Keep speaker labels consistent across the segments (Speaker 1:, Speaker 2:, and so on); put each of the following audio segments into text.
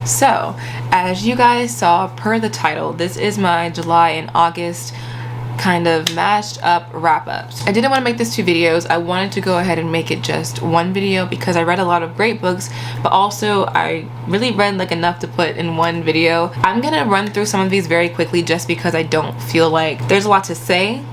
Speaker 1: So, as you guys saw per the title, this is my July and August kind of mashed up wrap-ups. I didn't want to make this 2 videos. I wanted to go ahead and make it just 1 video because I read a lot of great books, but also I really read like enough to put in 1 video. I'm gonna run through some of these very quickly just because I don't feel like there's a lot to say,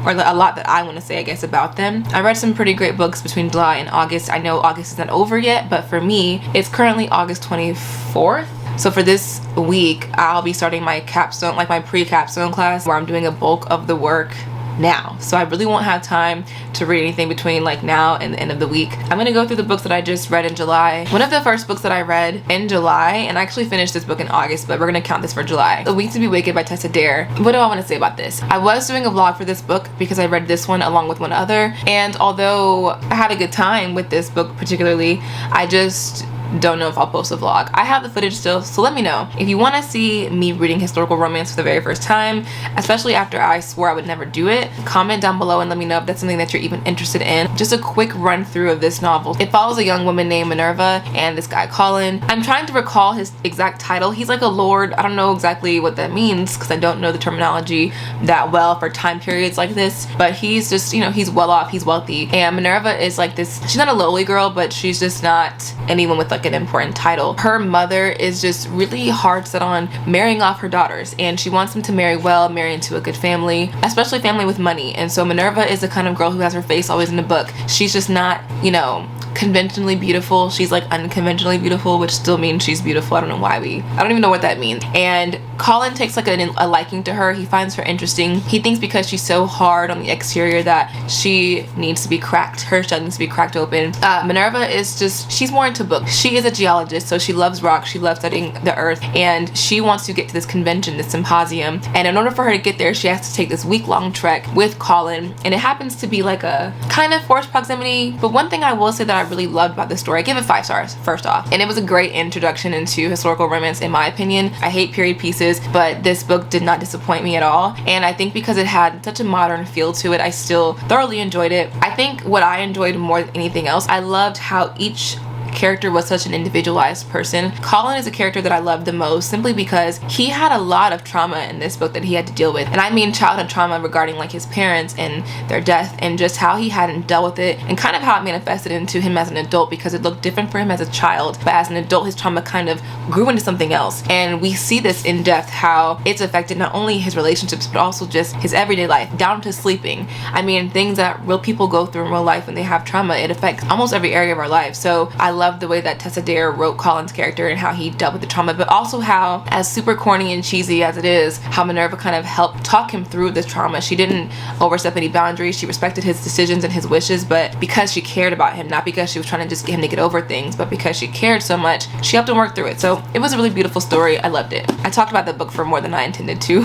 Speaker 1: or a lot that I want to say, I guess, about them. I read some pretty great books between July and August. I know August isn't over yet, but for me, it's currently August 24th. So for this week, I'll be starting my capstone, like my pre-capstone class, where I'm doing a bulk of the work now. So I really won't have time to read anything between like now and the end of the week. I'm gonna go through the books that I just read in July. One of the first books that I read in July, and I actually finished this book in August, but we're gonna count this for July. A Week to Be Wicked by Tessa Dare. What do I want to say about this? I was doing a vlog for this book because I read this one along with one other, and although I had a good time with this book particularly, I just don't know if I'll post a vlog. I have the footage still, so let me know. If you want to see me reading historical romance for the very first time, especially after I swore I would never do it, comment down below and let me know if that's something that you're even interested in. Just a quick run through of this novel. It follows a young woman named Minerva and this guy Colin. I'm trying to recall his exact title. He's like a lord. I don't know exactly what that means because I don't know the terminology that well for time periods like this, but he's just, you know, he's well off, he's wealthy, and Minerva is like this, she's not a lowly girl, but she's just not anyone with like an important title. Her mother is just really hard set on marrying off her daughters, and she wants them to marry well, marry into a good family, especially family with money. And so Minerva is the kind of girl who has her face always in the book. She's just not, you know, conventionally beautiful. She's like unconventionally beautiful, which still means she's beautiful. I don't know why I don't even know what that means. And Colin takes like a liking to her. He finds her interesting. He thinks because she's so hard on the exterior that she needs to be cracked. Her shell needs to be cracked open. Minerva is just, she's more into books. She is a geologist, so she loves rocks. She loves studying the earth, and she wants to get to this convention, this symposium. And in order for her to get there, she has to take this week-long trek with Colin, and it happens to be like a kind of forced proximity. But one thing I will say that I really loved about this story, I give it 5 stars first off, and it was a great introduction into historical romance in my opinion. I hate period pieces, but this book did not disappoint me at all, and I think because it had such a modern feel to it, I still thoroughly enjoyed it. I think what I enjoyed more than anything else, I loved how each character was such an individualized person. Colin is a character that I love the most simply because he had a lot of trauma in this book that he had to deal with, and I mean childhood trauma regarding like his parents and their death, and just how he hadn't dealt with it, and kind of how it manifested into him as an adult, because it looked different for him as a child, but as an adult his trauma kind of grew into something else. And we see this in depth, how it's affected not only his relationships but also just his everyday life, down to sleeping. I mean, things that real people go through in real life when they have trauma, it affects almost every area of our life. So I love the way that Tessa Dare wrote Colin's character and how he dealt with the trauma, but also how, as super corny and cheesy as it is, how Minerva kind of helped talk him through this trauma. She didn't overstep any boundaries. She respected his decisions and his wishes, but because she cared about him, not because she was trying to just get him to get over things, but because she cared so much, she helped him work through it. So it was a really beautiful story. I loved it. I talked about the book for more than I intended to.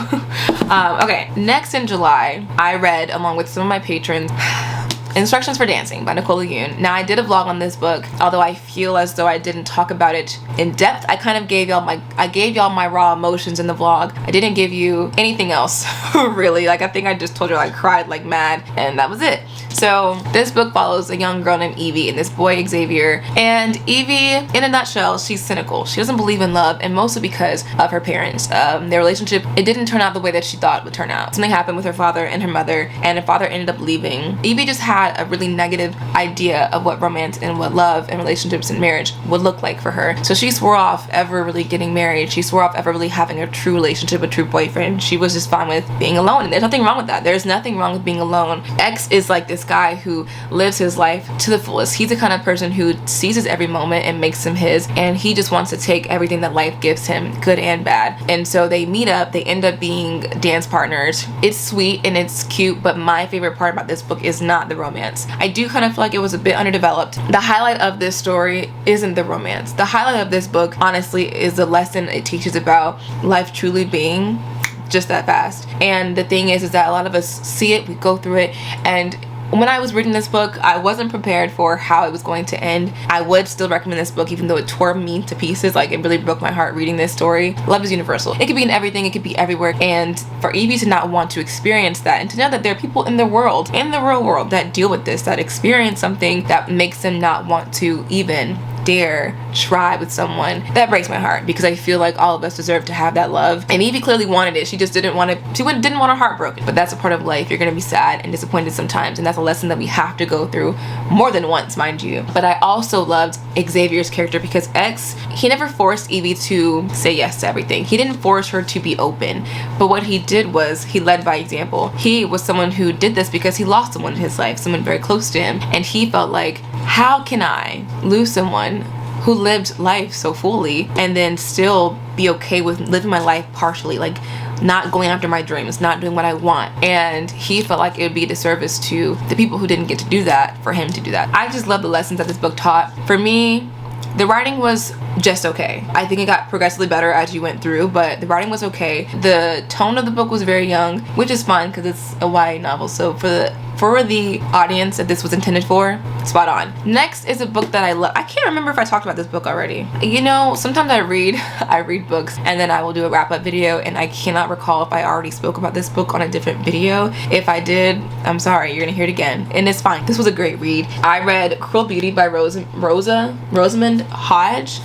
Speaker 1: Okay, next in July, I read, along with some of my patrons, Instructions for Dancing by Nicole Yoon. Now I did a vlog on this book, although I feel as though I didn't talk about it in depth. I kind of gave y'all my raw emotions in the vlog. I didn't give you anything else really. Like I think I just told you I cried like mad, and that was it. So this book follows a young girl named Evie and this boy Xavier. And Evie, in a nutshell, she's cynical. She doesn't believe in love, and mostly because of her parents. Their relationship, it didn't turn out the way that she thought it would turn out. Something happened with her father and her mother, and her father ended up leaving. Evie just had a really negative idea of what romance and what love and relationships and marriage would look like for her. So she swore off ever really getting married. She swore off ever really having a true relationship, a true boyfriend. She was just fine with being alone, and there's nothing wrong with that. There's nothing wrong with being alone. X is like this guy who lives his life to the fullest. He's the kind of person who seizes every moment and makes him his, and he just wants to take everything that life gives him, good and bad. And so they meet up, they end up being dance partners. It's sweet and it's cute, but my favorite part about this book is not the romance. I do kind of feel like it was a bit underdeveloped. The highlight of this story isn't the romance. The highlight of this book, honestly, is the lesson it teaches about life truly being just that fast. And the thing is that a lot of us see it, we go through it, and when I was reading this book, I wasn't prepared for how it was going to end. I would still recommend this book even though it tore me to pieces. Like, it really broke my heart reading this story. Love is universal. It could be in everything, it could be everywhere, and for Evie to not want to experience that, and to know that there are people in the world, in the real world, that deal with this, that experience something that makes them not want to even dare try with someone, that breaks my heart, because I feel like all of us deserve to have that love. And Evie clearly wanted it. She just didn't want her heart broken. But that's a part of life. You're gonna be sad and disappointed sometimes, and that's a lesson that we have to go through more than once, mind you. But I also loved Xavier's character because X, he never forced Evie to say yes to everything. He didn't force her to be open. But what he did was he led by example. He was someone who did this because he lost someone in his life, someone very close to him, and he felt like, how can I lose someone who lived life so fully and then still be okay with living my life partially, like not going after my dreams, not doing what I want? And he felt like it would be a disservice to the people who didn't get to do that for him to do that. I just love the lessons that this book taught. For me, the writing was just okay. I think it got progressively better as you went through, but the writing was okay. The tone of the book was very young, which is fun because it's a YA novel. So for the audience that this was intended for, spot on. Next is a book that I love. I can't remember if I talked about this book already. You know, sometimes I read books and then I will do a wrap-up video, and I cannot recall if I already spoke about this book on a different video. If I did, I'm sorry, you're gonna hear it again, and it's fine. This was a great read. I read Cruel Beauty by Rosamund Hodge.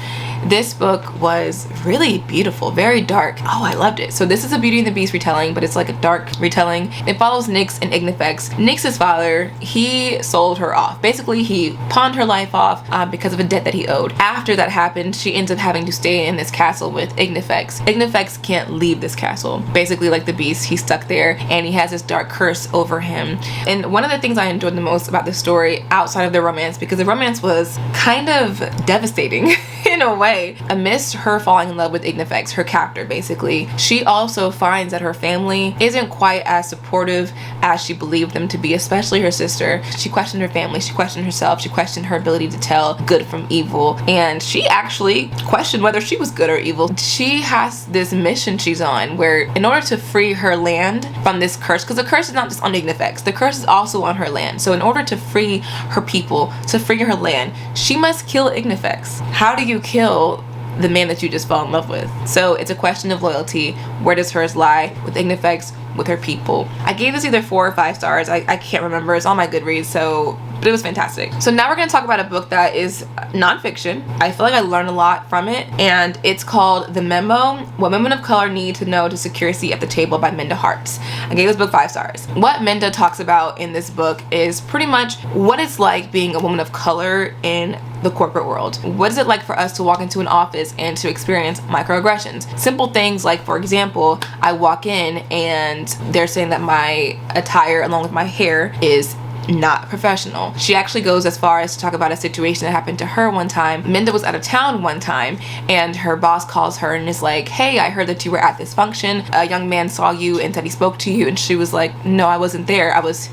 Speaker 1: This book was really beautiful, very dark. Oh, I loved it. So this is a Beauty and the Beast retelling, but it's like a dark retelling. It follows Nyx and Ignifex. Nyx's father, he sold her off. Basically, he pawned her life off because of a debt that he owed. After that happened, she ends up having to stay in this castle with Ignifex. Ignifex can't leave this castle. Basically, like the Beast, he's stuck there, and he has this dark curse over him. And one of the things I enjoyed the most about this story, outside of the romance, because the romance was kind of devastating in a way, amidst her falling in love with Ignifex, her captor basically, she also finds that her family isn't quite as supportive as she believed them to be, especially her sister. She questioned her family, she questioned herself, she questioned her ability to tell good from evil, and she actually questioned whether she was good or evil. She has this mission she's on where, in order to free her land from this curse, because the curse is not just on Ignifex, the curse is also on her land. So in order to free her people, to free her land, she must kill Ignifex. How do you kill the man that you just fell in love with? So it's a question of loyalty. Where does hers lie? With Ignifex, with her people. I gave this either 4 or 5 stars. I can't remember. It's on my Goodreads, but it was fantastic. So now we're gonna talk about a book that is nonfiction. I feel like I learned a lot from it, and it's called The Memo: What Women of Color Need to Know to Secure a Seat at the Table by Minda Harts. I gave this book 5 stars. What Minda talks about in this book is pretty much what it's like being a woman of color in the corporate world. What is it like for us to walk into an office and to experience microaggressions? Simple things like, for example, I walk in and they're saying that my attire along with my hair is not professional. She actually goes as far as to talk about a situation that happened to her one time. Minda was out of town one time, and her boss calls her and is like, hey, I heard that you were at this function. A young man saw you and said he spoke to you. And she was like, no, I wasn't there. I was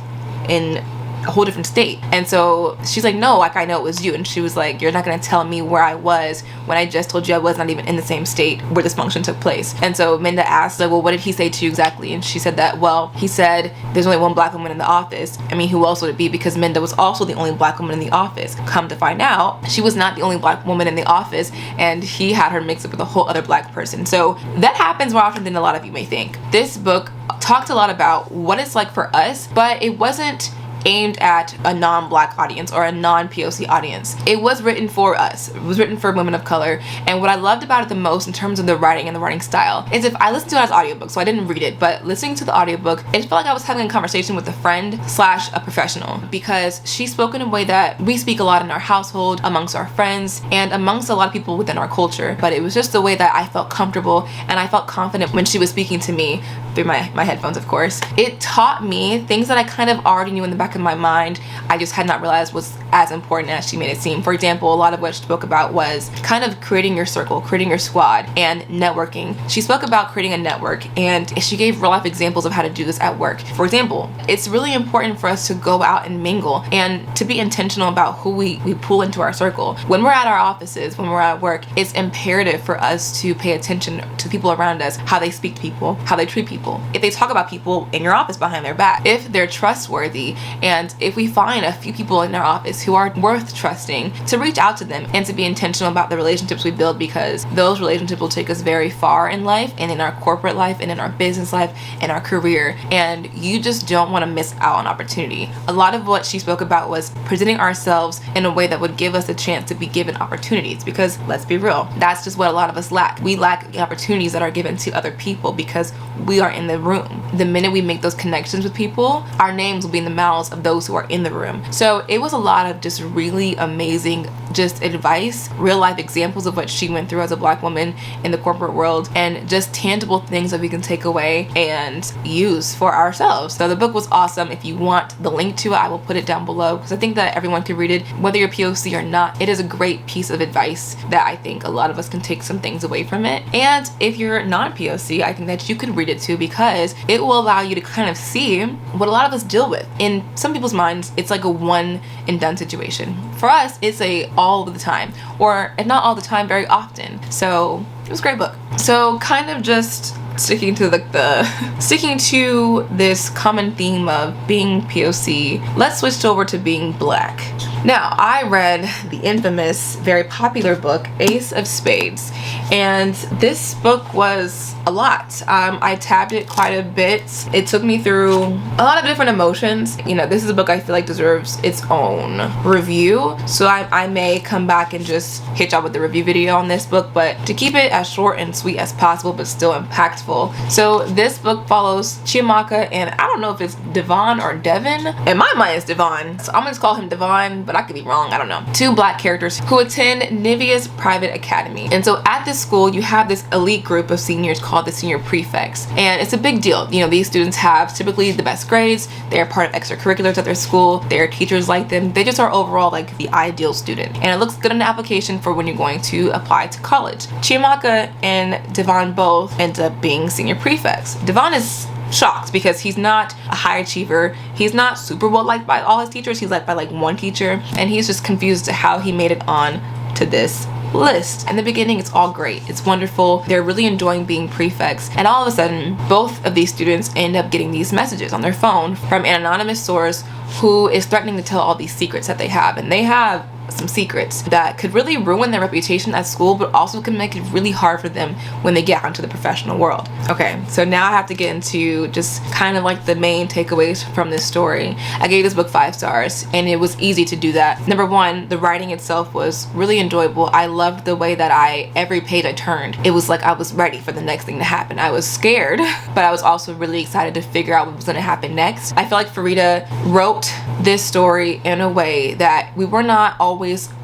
Speaker 1: in a whole different state. And so she's like, no, like I know it was you. And she was like, you're not gonna tell me where I was when I just told you I was not even in the same state where this function took place. And so Minda asked, like, well, what did he say to you exactly? And she said that, well, he said there's only one black woman in the office. I mean, who else would it be? Because Minda was also the only black woman in the office. Come to find out, she was not the only black woman in the office, and he had her mixed up with a whole other black person. So that happens more often than a lot of you may think. This book talked a lot about what it's like for us, but it wasn't aimed at a non-black audience or a non-POC audience. It was written for us. It was written for women of color. And what I loved about it the most in terms of the writing and the writing style is, if I listened to it as audiobook, so I didn't read it, but listening to the audiobook, it felt like I was having a conversation with a friend slash a professional, because she spoke in a way that we speak a lot in our household, amongst our friends, and amongst a lot of people within our culture. But it was just the way that I felt comfortable and I felt confident when she was speaking to me through my headphones, of course. It taught me things that I kind of already knew in the back of my mind. I just had not realized was as important as she made it seem. For example, a lot of what she spoke about was kind of creating your circle, creating your squad, and networking. She spoke about creating a network, and she gave real life examples of how to do this at work. For example, it's really important for us to go out and mingle and to be intentional about who we pull into our circle. When we're at our offices, when we're at work, it's imperative for us to pay attention to people around us, how they speak to people, how they treat people. If they talk about people in your office behind their back, if they're trustworthy And if we find a few people in our office who are worth trusting, to reach out to them and to be intentional about the relationships we build, because those relationships will take us very far in life and in our corporate life and in our business life and our career. And you just don't want to miss out on opportunity. A lot of what she spoke about was presenting ourselves in a way that would give us a chance to be given opportunities, because let's be real, that's just what a lot of us lack. We lack the opportunities that are given to other people because we are in the room. The minute we make those connections with people, our names will be in the mouths of those who are in the room. So it was a lot of just really amazing just advice, real life examples of what she went through as a Black woman in the corporate world, and just tangible things that we can take away and use for ourselves. So the book was awesome. If you want the link to it, I will put it down below, because I think that everyone can read it, whether you're POC or not. It is a great piece of advice that I think a lot of us can take some things away from it. And if you're non-POC, I think that you can read it too, because it will allow you to kind of see what a lot of us deal with. In some people's minds, it's like a one and done situation. For us, it's a all the time, or if not all the time, very often. So it was a great book. So kind of just sticking to sticking to this common theme of being POC, let's switch over to being Black. Now, I read the infamous, very popular book, Ace of Spades, and this book was a lot. I tabbed it quite a bit. It took me through a lot of different emotions. You know, this is a book I feel like deserves its own review, so I may come back and just hit y'all with the review video on this book, but to keep it as short and sweet as possible, but still impactful. So this book follows Chiamaka, and I don't know if it's Devon or Devin. In my mind, it's Devon, so I'm gonna just call him Devon, but I could be wrong, I don't know. Two Black characters who attend Nivea's private academy. And so at this school, you have this elite group of seniors called the senior prefects. And it's a big deal. You know, these students have typically the best grades. They're part of extracurriculars at their school. Their teachers like them. They just are overall like the ideal student. And it looks good in the application for when you're going to apply to college. Chiamaka and Devon both end up being senior prefects. Devon is shocked because he's not a high achiever. He's not super well liked by all his teachers. He's liked by like one teacher, and he's just confused to how he made it on to this list. In the beginning, it's all great. It's wonderful. They're really enjoying being prefects, and all of a sudden, both of these students end up getting these messages on their phone from an anonymous source who is threatening to tell all these secrets that they have. And they have some secrets that could really ruin their reputation at school, but also can make it really hard for them when they get out into the professional world. Okay, so now I have to get into just kind of like the main takeaways from this story. I gave this book 5 stars, and it was easy to do that. Number one, the writing itself was really enjoyable. I loved the way that every page I turned, it was like I was ready for the next thing to happen. I was scared, but I was also really excited to figure out what was going to happen next. I feel like Farida wrote this story in a way that we were not always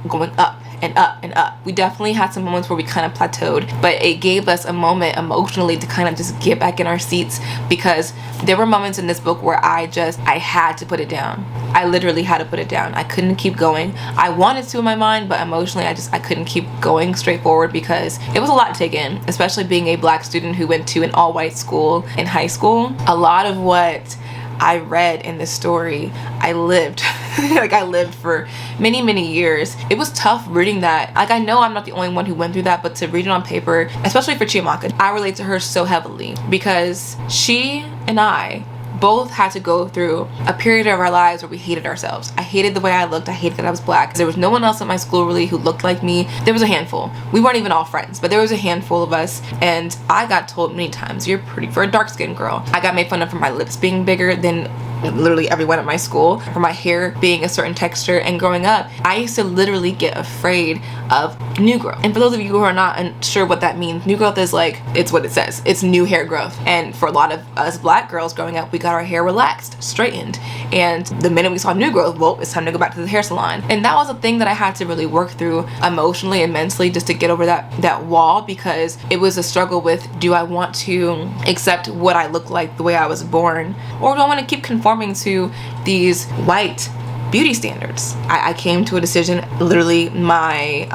Speaker 1: going up and up and up. We definitely had some moments where we kind of plateaued, but it gave us a moment emotionally to kind of just get back in our seats, because there were moments in this book where I had to put it down. I literally had to put it down. I couldn't keep going. I wanted to in my mind, but emotionally I couldn't keep going straight forward, because it was a lot to take in, especially being a Black student who went to an all-white school in high school. A lot of what I read in this story, I lived. Like, I lived for many, many years. It was tough reading that. Like, I know I'm not the only one who went through that, but to read it on paper, especially for Chiamaka, I relate to her so heavily, because she and I both had to go through a period of our lives where we hated ourselves. I hated the way I looked. I hated that I was Black. There was no one else at my school really who looked like me. There was a handful. We weren't even all friends, but there was a handful of us, and I got told many times, you're pretty for a dark-skinned girl. I got made fun of for my lips being bigger than literally everyone at my school, for my hair being a certain texture. And growing up, I used to literally get afraid of new growth. And for those of you who are not sure what that means, new growth is like, it's what it says. It's new hair growth. And for a lot of us Black girls growing up, we got our hair relaxed, straightened. And the minute we saw new growth, well, it's time to go back to the hair salon. And that was a thing that I had to really work through emotionally and mentally, just to get over that wall, because it was a struggle with, do I want to accept what I look like the way I was born, or do I want to keep conforming to these white beauty standards? I came to a decision literally my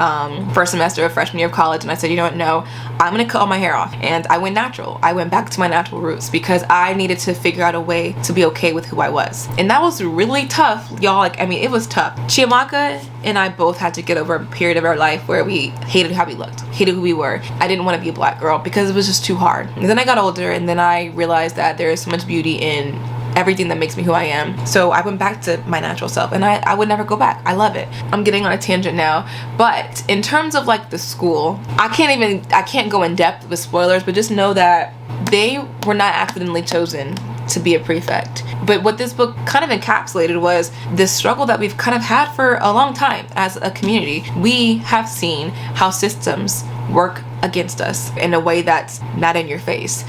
Speaker 1: first semester of freshman year of college, and I said, you know what, no, I'm gonna cut all my hair off. And I went natural. I went back to my natural roots, because I needed to figure out a way to be okay with who I was. And that was really tough, y'all. Like, I mean, it was tough. Chiamaka and I both had to get over a period of our life where we hated how we looked, hated who we were. I didn't want to be a Black girl because it was just too hard. And then I got older, and then I realized that there is so much beauty in everything that makes me who I am. So I went back to my natural self, and I would never go back. I love it. I'm getting on a tangent now, but in terms of like the school, I can't go in depth with spoilers, but just know that they were not accidentally chosen to be a prefect. But what this book kind of encapsulated was this struggle that we've kind of had for a long time as a community. We have seen how systems work against us in a way that's not in your face.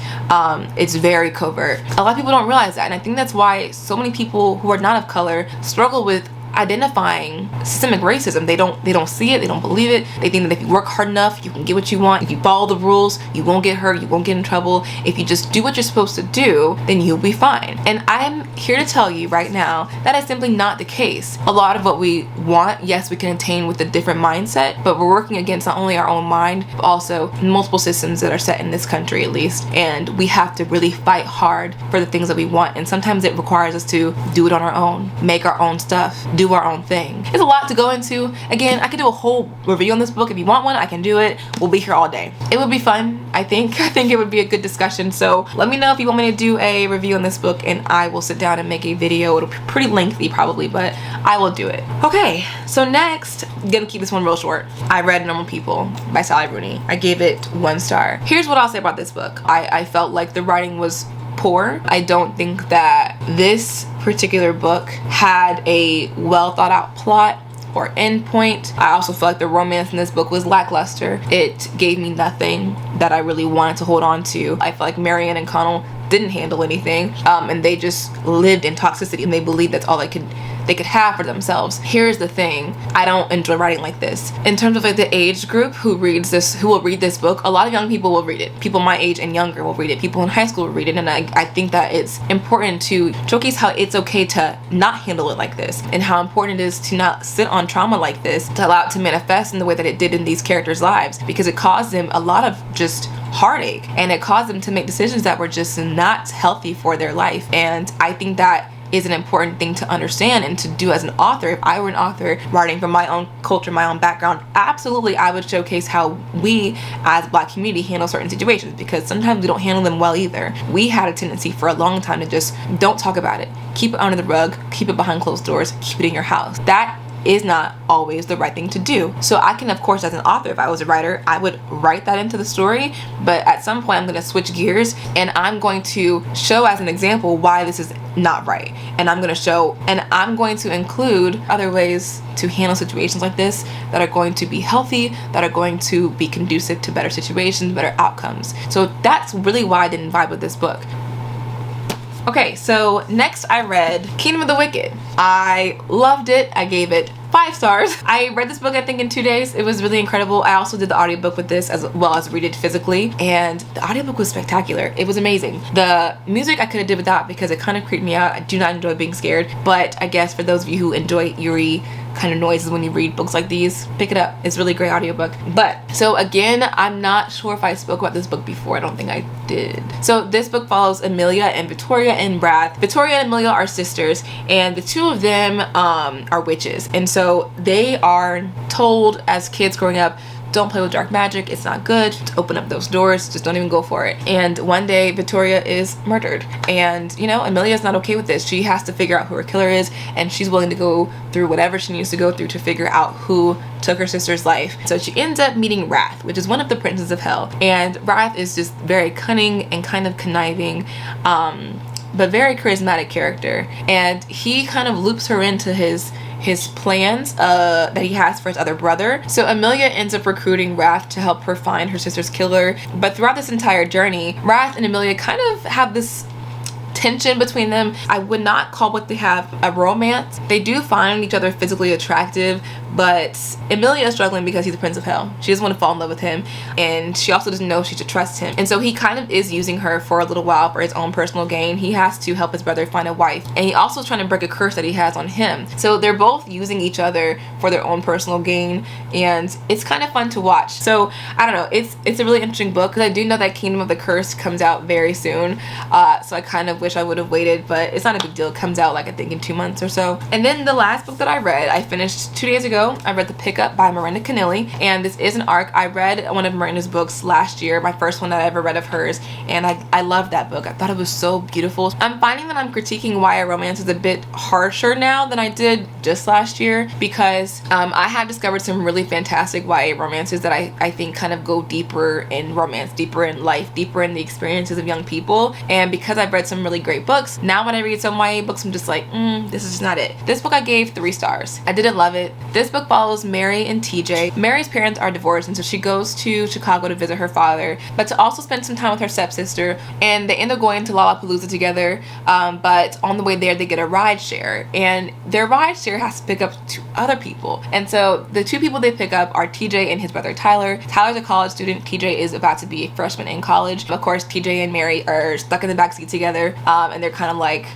Speaker 1: It's very covert. A lot of people don't realize that, and I think that's why so many people who are not of color struggle with identifying systemic racism. They don't see it, they don't believe it. They think that if you work hard enough, you can get what you want. If you follow the rules, you won't get hurt, you won't get in trouble. If you just do what you're supposed to do, then you'll be fine. And I'm here to tell you right now that is simply not the case. A lot of what we want, yes, we can attain with a different mindset, but we're working against not only our own mind, but also multiple systems that are set in this country at least. And we have to really fight hard for the things that we want. And sometimes it requires us to do it on our own, make our own stuff, do our own thing. There's a lot to go into. Again, I could do a whole review on this book. If you want one, I can do it. We'll be here all day. It would be fun, I think. I think it would be a good discussion. So let me know if you want me to do a review on this book, and I will sit down and make a video. It'll be pretty lengthy probably, but I will do it. Okay, so next, I'm gonna keep this one real short. I read Normal People by Sally Rooney. I gave it 1 star. Here's what I'll say about this book. I felt like the writing was poor. I don't think that this particular book had a well thought out plot or end point. I also feel like the romance in this book was lackluster. It gave me nothing that I really wanted to hold on to. I feel like Marianne and Connell didn't handle anything, and they just lived in toxicity, and they believed that's all they could have for themselves. Here's the thing, I don't enjoy writing like this. In terms of like the age group who will read this book, a lot of young people will read it. People my age and younger will read it. People in high school will read it, and I think that it's important to showcase how it's okay to not handle it like this, and how important it is to not sit on trauma like this, to allow it to manifest in the way that it did in these characters' lives, because it caused them a lot of just heartache, and it caused them to make decisions that were just not healthy for their life. And I think that is an important thing to understand and to do as an author. If I were an author writing from my own culture, my own background, absolutely I would showcase how we as Black community handle certain situations, because sometimes we don't handle them well either. We had a tendency for a long time to just don't talk about it, keep it under the rug, keep it behind closed doors, keep it in your house. That is not always the right thing to do. So I can, of course, as an author, if I was a writer, I would write that into the story, but at some point I'm going to switch gears, and I'm going to show as an example why this is not right. And I'm going to include other ways to handle situations like this that are going to be healthy, that are going to be conducive to better situations, better outcomes. So that's really why I didn't vibe with this book. Okay, so next I read Kingdom of the Wicked. I loved it. I gave it 5 stars. I read this book I think in 2 days. It was really incredible. I also did the audiobook with this as well as read it physically, and the audiobook was spectacular. It was amazing. The music I could have did without because it kind of creeped me out. I do not enjoy being scared, but I guess for those of you who enjoy eerie kind of noises when you read books like these, pick it up. It's a really great audiobook. But so again, I'm not sure if I spoke about this book before. I don't think I did. So this book follows Amelia and Victoria in Wrath. Victoria and Amelia are sisters, and the two of them are witches, and so they are told as kids growing up, don't play with dark magic, it's not good, just open up those doors, just don't even go for it. And one day Victoria is murdered, and you know, Amelia's not okay with this. She has to figure out who her killer is, and she's willing to go through whatever she needs to go through to figure out who took her sister's life. So she ends up meeting Wrath, which is one of the princes of hell, and Wrath is just very cunning and kind of conniving, but very charismatic character, and he kind of loops her into his plans that he has for his other brother. So Amelia ends up recruiting Wrath to help her find her sister's killer, but throughout this entire journey, Wrath and Amelia kind of have this tension between them. I would not call what they have a romance. They do find each other physically attractive, but Amelia is struggling because he's the Prince of Hell. She doesn't want to fall in love with him, and she also doesn't know if she should trust him. And so he kind of is using her for a little while for his own personal gain. He has to help his brother find a wife, and he also is trying to break a curse that he has on him. So they're both using each other for their own personal gain, and it's kind of fun to watch. So I don't know, it's a really interesting book, because I do know that Kingdom of the Curse comes out very soon, so I kind of wish wish I would have waited, but it's not a big deal. It comes out like I think in 2 months or so. And then the last book that I read, I finished 2 days ago. I read The Pickup by Miranda Keneally, and this is an arc. I read one of Miranda's books last year, my first one that I ever read of hers, and I loved that book. I thought it was so beautiful. I'm finding that I'm critiquing YA romance is a bit harsher now than I did just last year, because I have discovered some really fantastic YA romances that I think kind of go deeper in romance, deeper in life, deeper in the experiences of young people. And because I've read some really great books, now when I read some YA books, I'm just like, this is just not it. This book I gave 3 stars. I didn't love it. This book follows Mary and TJ. Mary's parents are divorced, and so she goes to Chicago to visit her father, but to also spend some time with her stepsister, and they end up going to Lollapalooza together, but on the way there they get a ride share, and their ride share has to pick up 2 other people. And so the 2 people they pick up are TJ and his brother Tyler. Tyler's a college student. TJ is about to be a freshman in college. Of course, TJ and Mary are stuck in the backseat together, and they're kind of like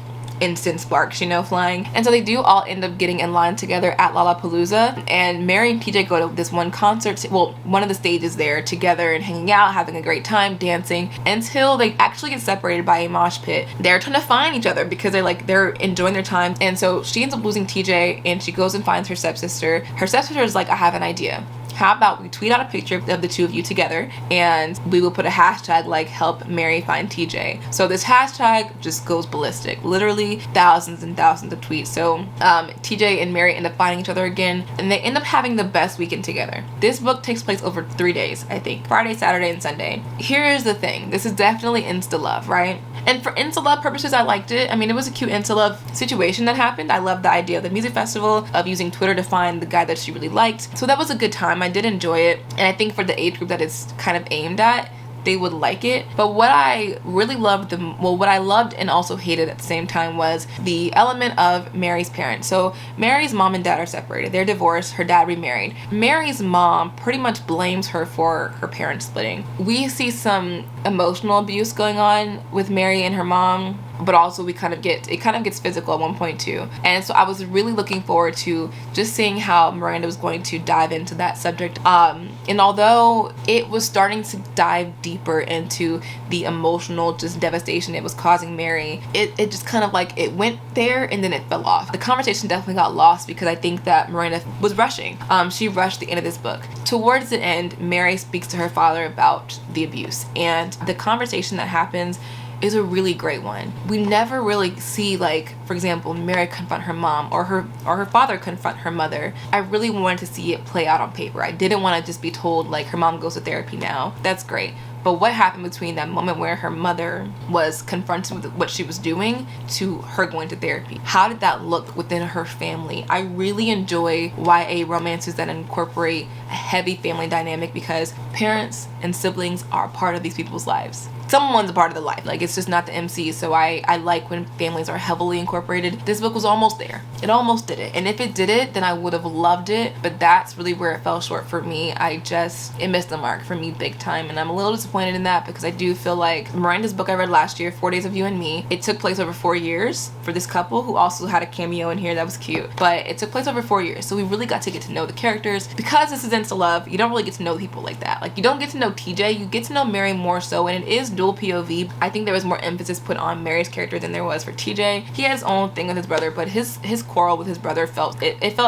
Speaker 1: instant sparks, you know, flying. And so they do all end up getting in line together at Lollapalooza, and Mary and TJ go to this one concert, well, one of the stages there together, and hanging out, having a great time, dancing, until they actually get separated by a mosh pit. They're trying to find each other because they're enjoying their time. And so she ends up losing TJ, and she goes and finds her stepsister. Her stepsister is like, I have an idea. How about we tweet out a picture of the 2 of you together, and we will put a hashtag like help Mary find TJ. So this hashtag just goes ballistic, literally thousands and thousands of tweets. So TJ and Mary end up finding each other again, and they end up having the best weekend together. This book takes place over 3 days, I think, Friday, Saturday, and Sunday. Here's the thing, this is definitely insta love, right? And for insta love purposes, I liked it. I mean, it was a cute insta love situation that happened. I loved the idea of the music festival, of using Twitter to find the guy that she really liked. So that was a good time. I did enjoy it, and I think for the age group that it's kind of aimed at, they would like it. But what I really loved, what I loved and also hated at the same time, was the element of Mary's parents. So Mary's mom and dad are separated. They're divorced. Her dad remarried. Mary's mom pretty much blames her for her parents splitting. We see some emotional abuse going on with Mary and her mom, but also it kind of gets physical at one point too. And so I was really looking forward to just seeing how Miranda was going to dive into that subject. And although it was starting to dive deeper into the emotional just devastation it was causing Mary, it just kind of like, it went there and then it fell off. The conversation definitely got lost because I think that Miranda was rushing. She rushed the end of this book. Towards the end, Mary speaks to her father about the abuse, and the conversation that happens is a really great one. We never really see, like, for example, Mary confront her mom, or her father confront her mother. I really wanted to see it play out on paper. I didn't want to just be told like her mom goes to therapy now. That's great. But what happened between that moment where her mother was confronted with what she was doing to her going to therapy? How did that look within her family? I really enjoy YA romances that incorporate a heavy family dynamic, because parents and siblings are part of these people's lives. Someone's a part of the life. Like, it's just not the MC. So I like when families are heavily incorporated. This book was almost there. It almost did it. And if it did it, then I would have loved it. But that's really where it fell short for me. It missed the mark for me big time. And I'm a little disappointed in that, because I do feel like Miranda's book I read last year, 4 Days of You and Me, it took place over 4 years for this couple who also had a cameo in here that was cute. But it took place over 4 years. So we really got to get to know the characters. Because this is insta love, you don't really get to know people like that. Like, you don't get to know TJ, you get to know Mary more so. And it is dual POV. I think there was more emphasis put on Mary's character than there was for TJ. He had his own thing with his brother, but his quarrel with his brother felt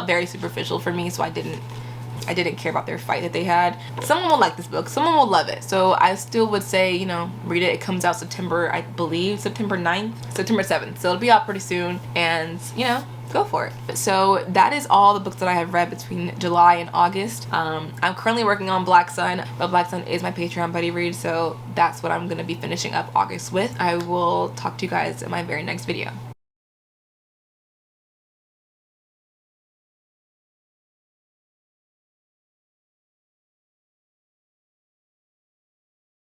Speaker 1: very superficial for me, so I didn't care about their fight that they had. Someone will like this book, someone will love it. So I still would say, you know, read it. It comes out September, I believe, September 9th, September 7th. So it'll be out pretty soon, and you know, go for it. So that is all the books that I have read between July and August. I'm currently working on Black Sun, but Black Sun is my Patreon buddy read, so that's what I'm gonna be finishing up August with. I will talk to you guys in my very next video.